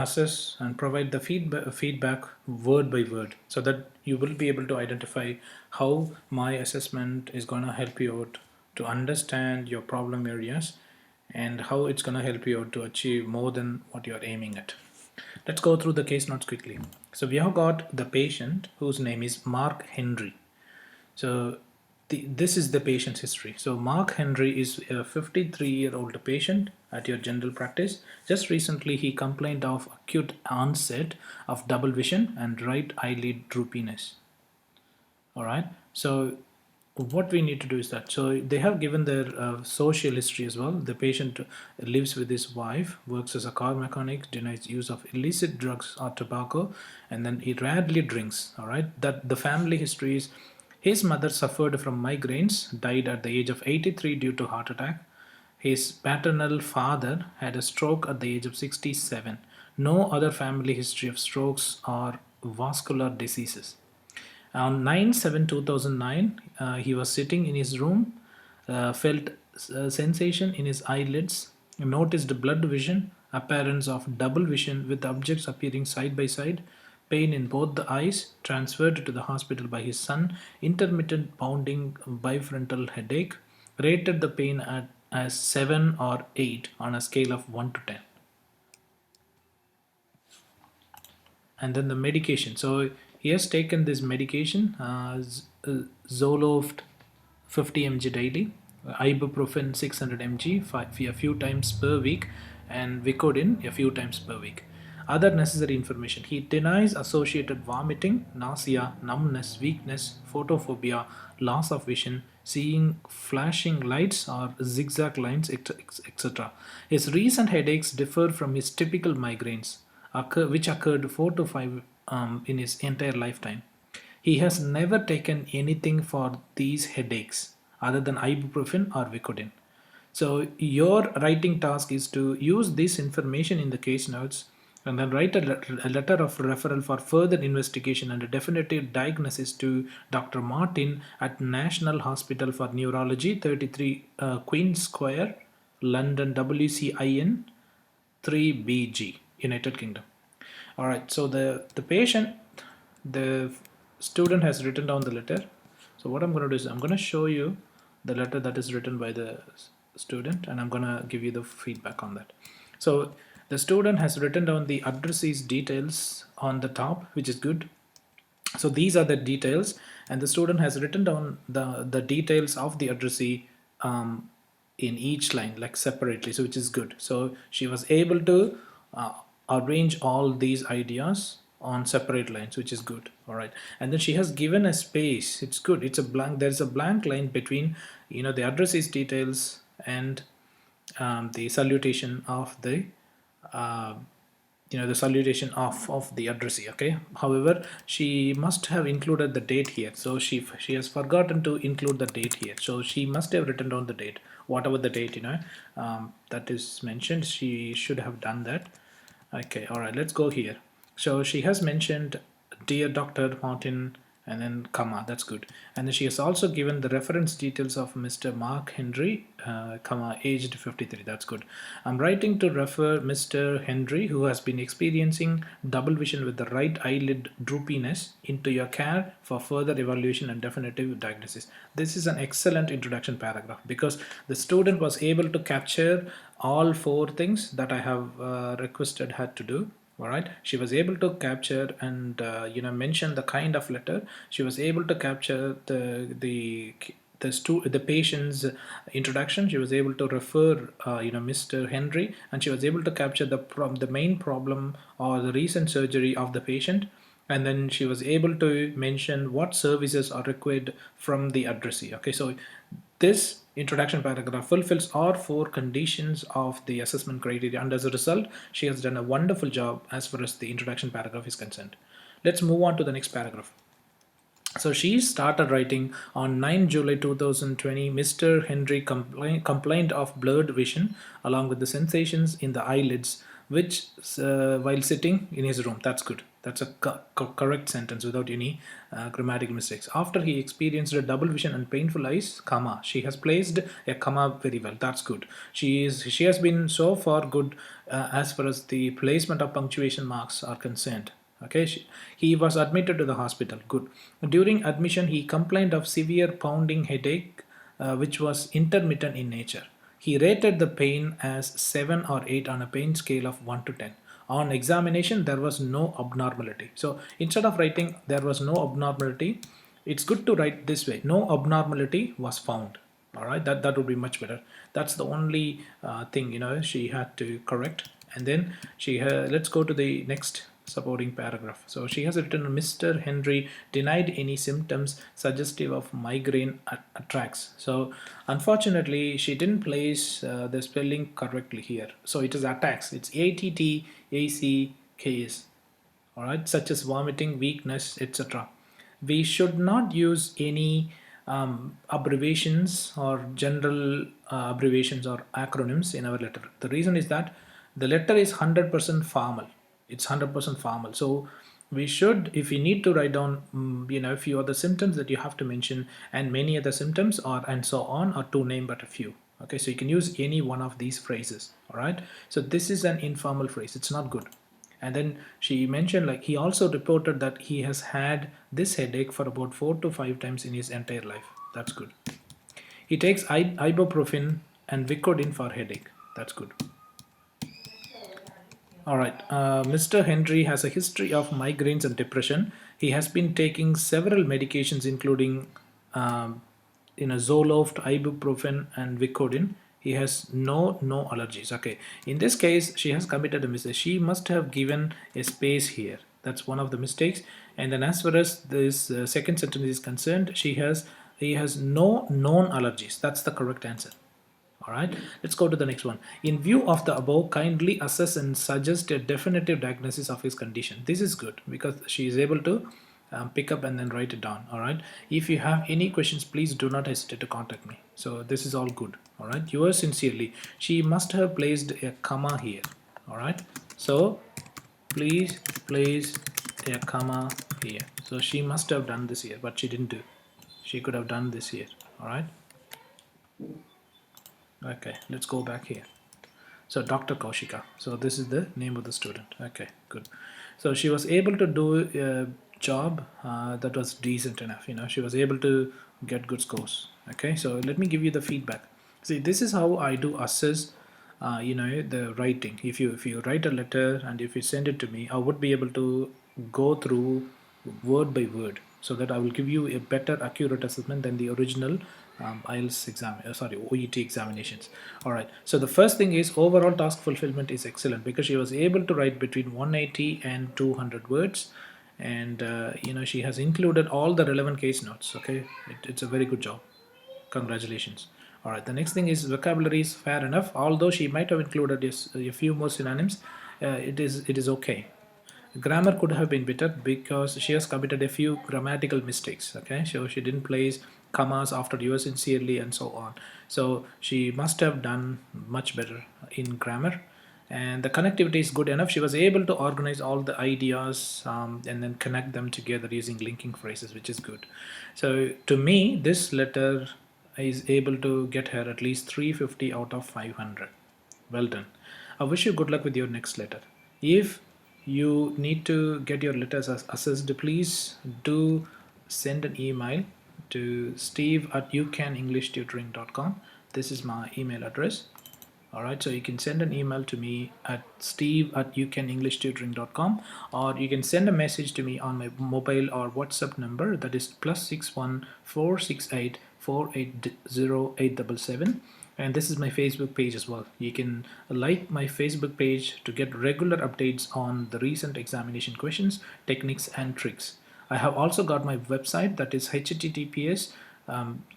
assess and provide the feedback word by word, so that you will be able to identify how my assessment is going to help you out to understand your problem areas, and how it's going to help you out to achieve more than what you're aiming at. Let's go through the case notes quickly. So we have got the patient whose name is Mark Henry. So this is the patient's history. So Mark Henry is a 53-year-old patient at your general practice. Just recently, he complained of acute onset of double vision and right eyelid droopiness. All right. So what we need to do is that, so they have given their social history as well. The patient lives with his wife, works as a car mechanic, denies use of illicit drugs or tobacco, and then he rarely drinks. All right. That the family history is, his mother suffered from migraines, died at the age of 83 due to heart attack. His paternal father had a stroke at the age of 67. No other family history of strokes or vascular diseases. On 9/7/2009, he was sitting in his room, felt sensation in his eyelids, noticed blood vision, appearance of double vision with objects appearing side by side, pain in both the eyes, transferred to the hospital by his son, intermittent pounding, bifrontal headache, rated the pain as 7 or 8 on a scale of 1 to 10. And then the medication. So he has taken this medication, Zoloft 50 mg daily, ibuprofen 600 mg a few times per week, and Vicodin a few times per week. Other necessary information: he denies associated vomiting, nausea, numbness, weakness, photophobia, loss of vision, seeing flashing lights or zigzag lines, etc. His recent headaches differ from his typical migraines, which occurred 4 to 5 in his entire lifetime. He has never taken anything for these headaches other than ibuprofen or Vicodin. So your writing task is to use this information in the case notes, and then write a letter of referral for further investigation and a definitive diagnosis to Dr. Martin at National Hospital for Neurology, 33 Queen Square, London, WCIN 3BG, United Kingdom. All right, so the patient, the student has written down the letter. So what I'm going to do is I'm going to show you the letter that is written by the student, and I'm going to give you the feedback on that. So the student has written down the addressee's details on the top, which is good. So these are the details, and the student has written down the details of the addressee in each line, like separately, so which is good. So she was able to arrange all these ideas on separate lines, which is good. All right, and then she has given a space. It's good. It's a blank. There's a blank line between, you know, the addressee's details and the salutation of the the salutation of the addressee. Okay, however, she must have included the date here, so she has forgotten to include the date here. So she must have written down the date, whatever the date, that is mentioned. She should have done that. Okay, all right, let's go here. So she has mentioned dear Dr. Martin, and then comma, that's good. And then she has also given the reference details of Mr. Mark Henry, comma, aged 53, that's good. I'm writing to refer Mr. Henry, who has been experiencing double vision with the right eyelid droopiness, into your care for further evaluation and definitive diagnosis. This is an excellent introduction paragraph, because the student was able to capture all 4 things that I have requested her to do. All right, she was able to capture and mention the kind of letter. She was able to capture the patient's introduction. She was able to refer Mr. Henry, and she was able to capture the main problem or the recent surgery of the patient. And then she was able to mention what services are required from the addressee. Okay, so this introduction paragraph fulfills all 4 conditions of the assessment criteria, and as a result, she has done a wonderful job as far as the introduction paragraph is concerned. Let's move on to the next paragraph. So she started writing on 9 July 2020, Mr. Henry complained of blurred vision along with the sensations in the eyelids, which while sitting in his room. That's good. That's a correct sentence without any grammatical mistakes. After he experienced a double vision and painful eyes, comma, she has placed a comma very well. That's good. She has been so far good as far as the placement of punctuation marks are concerned. Okay, he was admitted to the hospital. Good. During admission, he complained of severe pounding headache, which was intermittent in nature. He rated the pain as 7 or 8 on a pain scale of 1 to 10. On examination, there was no abnormality. So instead of writing there was no abnormality, it's good to write this way: no abnormality was found. All right, that would be much better. That's the only thing she had to correct. And then let's go to the next supporting paragraph. So she has written, Mr. Henry denied any symptoms suggestive of migraine attacks. So unfortunately she didn't place the spelling correctly here. So it is attacks. It's ATTACKS. All right, such as vomiting, weakness, etc. We should not use any abbreviations or general abbreviations or acronyms in our letter. The reason is that the letter is 100% formal. It's 100% formal. So we should, if we need to write down a few other symptoms that you have to mention, and many other symptoms, or and so on, or to name but a few. Okay, so you can use any one of these phrases. All right, so this is an informal phrase. It's not good. And then she mentioned, like, he also reported that he has had this headache for about 4 to 5 times in his entire life. That's good. He takes ibuprofen and Vicodin for headache. That's good. All right. Mr. Henry has a history of migraines and depression. He has been taking several medications, including Zoloft, ibuprofen, and Vicodin. He has no allergies. Okay. In this case, she has committed a mistake. She must have given a space here. That's one of the mistakes. And then, as far as this second sentence is concerned, he has no known allergies. That's the correct answer. All right, let's go to the next one. In view of the above, kindly assess and suggest a definitive diagnosis of his condition. This is good because she is able to pick up and then write it down. All right, if you have any questions, please do not hesitate to contact me. So this is all good. All right, yours sincerely. She must have placed a comma here. All right, so please place a comma here. So she must have done this here, but she didn't do. She could have done this here. All right. Okay, let's go back here. So Dr. Kaushika. So this is the name of the student. Okay, good. So she was able to do a job that was decent enough. She was able to get good scores. Okay, so let me give you the feedback. See, this is how I do assess the writing. If you write a letter and if you send it to me, I would be able to go through word by word, so that I will give you a better accurate assessment than the original IELTS OET examinations. All right, so the first thing is overall task fulfillment is excellent, because she was able to write between 180 and 200 words, and she has included all the relevant case notes. Okay, it's a very good job. Congratulations. All right, the next thing is vocabulary is fair enough, although she might have included a few more synonyms. It is okay. Grammar could have been better because she has committed a few grammatical mistakes. Okay, so she didn't place commas after yours sincerely and so on. So she must have done much better in grammar. And the connectivity is good enough. She was able to organize all the ideas and then connect them together using linking phrases, which is good. So to me, this letter is able to get her at least 350 out of 500. Well done. I wish you good luck with your next letter. If you need to get your letters assessed, please do send an email to steve@ucanenglishtutoring.com. This is my email address. All right, so you can send an email to me at steve@ucanenglishtutoring.com, or you can send a message to me on my mobile or WhatsApp number, that is +61 468 480 and this is my Facebook page as well. You can like my Facebook page to get regular updates on the recent examination questions, techniques, and tricks. I have also got my website, that is https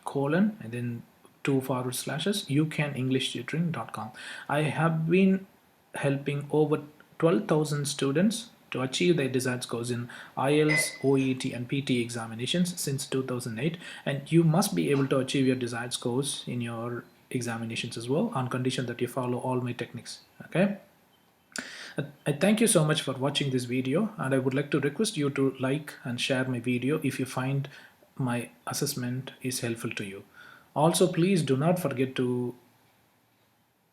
colon and then 2// ucanenglishtutoring.com. I have been helping over 12,000 students to achieve their desired scores in IELTS, OET, and PT examinations since 2008, and you must be able to achieve your desired scores in your examinations as well, on condition that you follow all my techniques. Okay, I thank you so much for watching this video, and I would like to request you to like and share my video if you find my assessment is helpful to you. Also, please do not forget to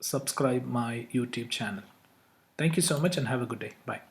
subscribe my YouTube channel. Thank you so much and have a good day. Bye.